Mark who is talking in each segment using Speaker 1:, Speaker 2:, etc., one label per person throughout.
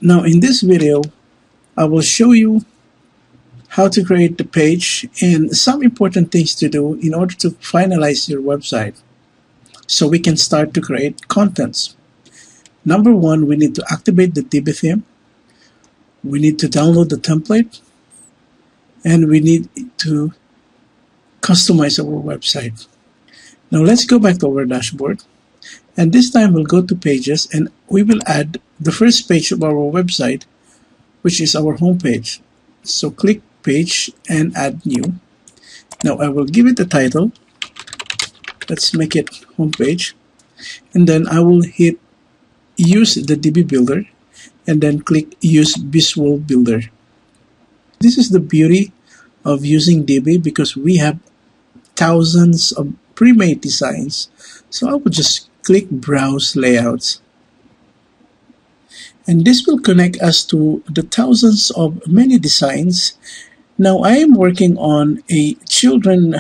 Speaker 1: Now in this video, I will show you how to create the page and some important things to do in order to finalize your website so we can start to create contents. Number one, we need to activate the Divi theme. We need to download the template, and we need to customize our website. Now let's go back to our dashboard, and this time we'll go to pages and we will add the first page of our website, which is our home page. So click page and add new. Now I will give it a title. Let's make it home page, and then I will hit use the Divi Builder and then click use Visual Builder. This is the beauty of using Divi because we have thousands of pre-made designs. So I will just click browse layouts, and this will connect us to the thousands of many designs. Now I am working on a children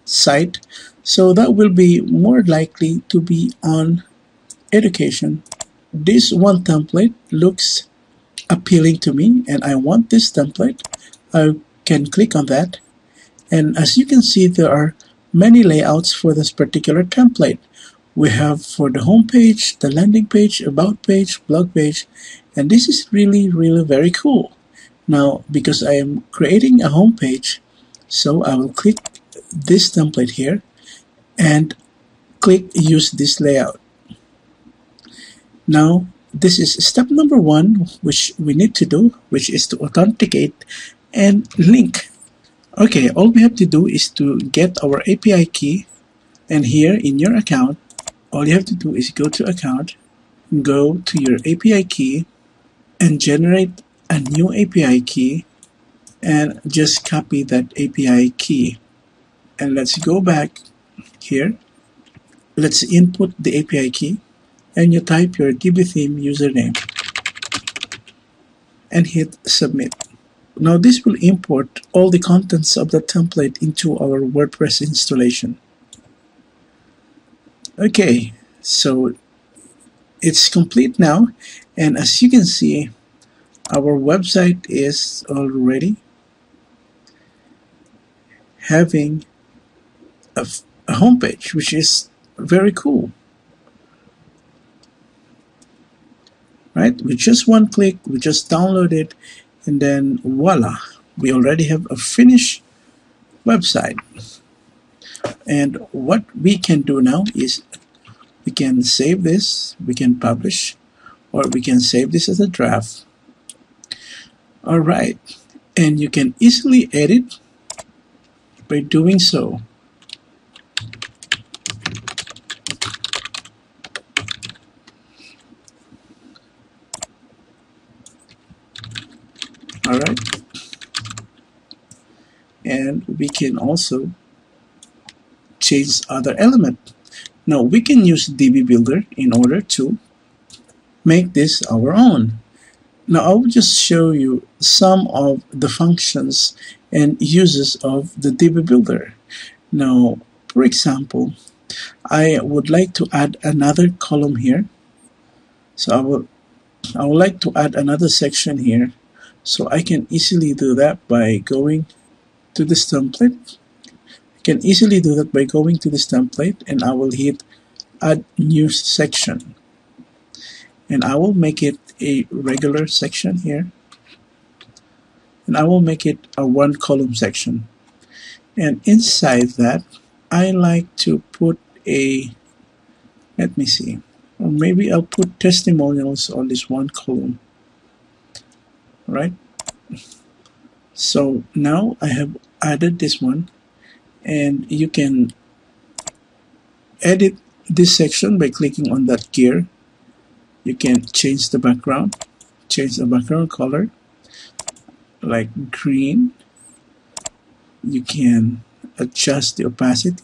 Speaker 1: site, so that will be more likely to be on education. This one template looks appealing to me and I want this template. I can click on that, and as you can see, there are many layouts for this particular template. We have for the home page, the landing page, about page, blog page, and this is really very cool. Now because I am creating a home page, so I will click this template here and click use this layout. Now this is step number one, which we need to do, which is to authenticate and link. Okay, all we have to do is to get our API key, and here in your account, all you have to do is go to account, go to your API key and generate a new API key, and just copy that API key. And let's go back here. Let's input the API key, and you type your Divi theme username and hit submit. Now this will import all the contents of the template into our WordPress installation. Okay, so it's complete now, and as you can see, our website is already having a homepage, which is very cool. Right? With just one click, we just download it, and then voila, we already have a finished website. And what we can do now is we can save this, we can publish, or we can save this as a draft. Alright, and you can easily edit by doing so. Alright, and we can also change other element. Now we can use Divi Builder in order to make this our own. Now I will just show you some of the functions and uses of the Divi Builder. Now, for example, I would like to add another column here. So I would like to add another section here. So I can easily do that by going to this template. I can easily do that by going to this template, and I will hit add new section. And I will make it a regular section here. And I will make it a one column section. And inside that, I like to put a, let me see, or maybe I'll put testimonials on this one column. Right? So now I have added this one, and you can edit this section by clicking on that gear. You can change the background color like green. You can adjust the opacity.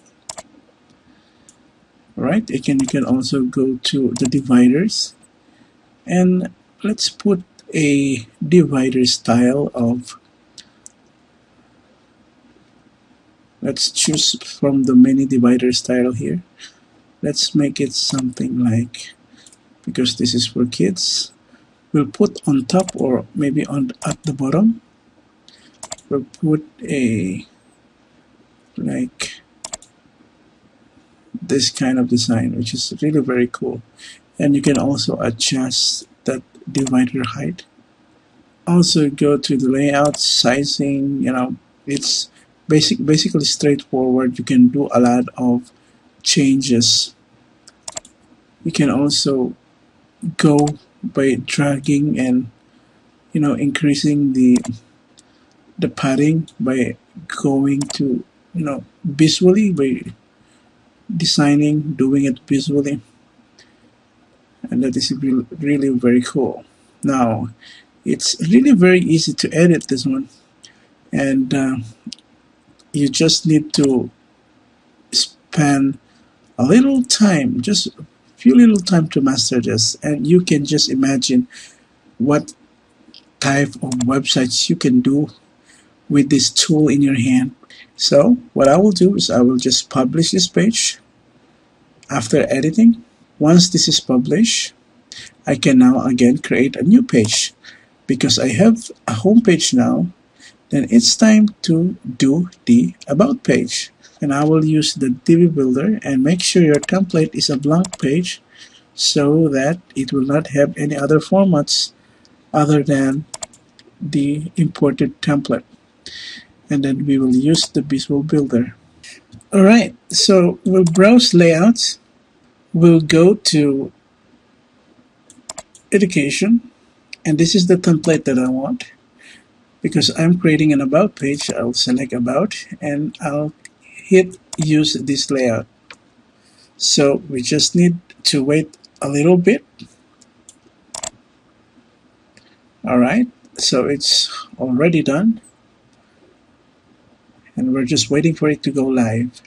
Speaker 1: Right? You can also go to the dividers, and let's put a divider style of, let's choose from the many divider style here. Let's make it something like, because this is for kids, we'll put on top or maybe on at the bottom. We'll put a like this kind of design, which is really very cool. And you can also adjust that divider height. Also go to the layout, sizing, it's basically straightforward. You can do a lot of changes. You can also go by dragging and increasing the padding by going to visually, by designing, doing it visually, and that is really very cool. Now it's really very easy to edit this one, and you just need to spend a little time, just a few little time to master this, and you can just imagine what type of websites you can do with this tool in your hand. So what I will do is I will just publish this page after editing. Once this is published, I can now again create a new page. Because I have a home page now, then it's time to do the about page. And I will use the Divi Builder and make sure your template is a blank page so that it will not have any other formats other than the imported template. And then we will use the Visual Builder. Alright, so we'll browse layouts. We'll go to education, and this is the template that I want. Because I'm creating an about page, I'll select about and I'll hit use this layout. So we just need to wait a little bit. Alright, so it's already done. And we're just waiting for it to go live.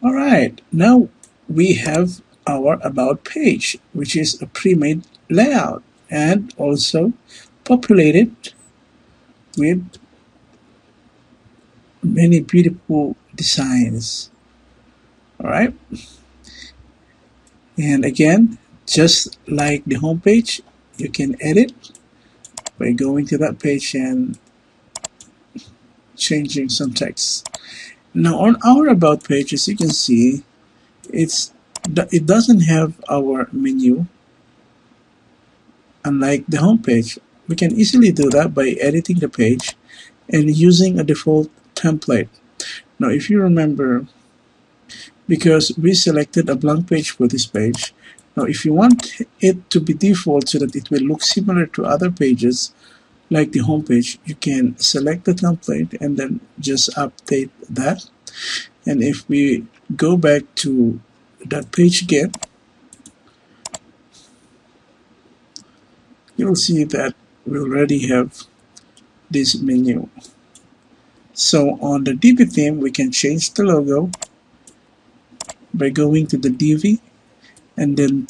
Speaker 1: Alright, now we have our about page, which is a pre-made layout and also populated with many beautiful designs. Alright, and again, just like the home page, you can edit by going to that page and changing some text. Now on our about page, as you can see, it doesn't have our menu, unlike the home page. We can easily do that by editing the page and using a default template. Now if you remember, because we selected a blank page for this page, now if you want it to be default so that it will look similar to other pages like the home page, you can select the template and then just update that. And if we go back to that page again, you'll see that we already have this menu. So on the Divi theme, we can change the logo by going to the Divi and then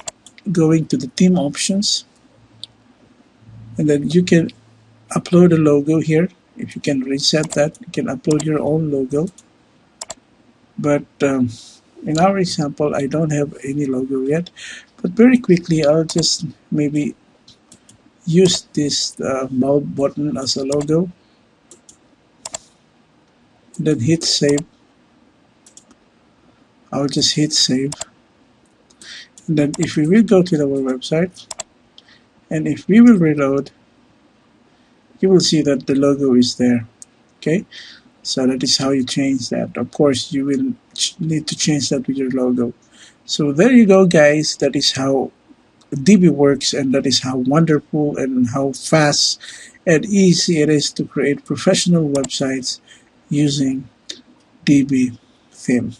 Speaker 1: going to the theme options, and then you can upload a logo here. If you can reset that, you can upload your own logo. But in our example, I don't have any logo yet, but very quickly I'll just maybe use this bulb button as a logo, then hit save. I'll just hit save, and then if we will go to our website and if we will reload, you will see that the logo is there. Okay, so that is how you change that. Of course you will need to change that with your logo. So there you go guys, that is how Divi works, and that is how wonderful and how fast and easy it is to create professional websites using Divi theme.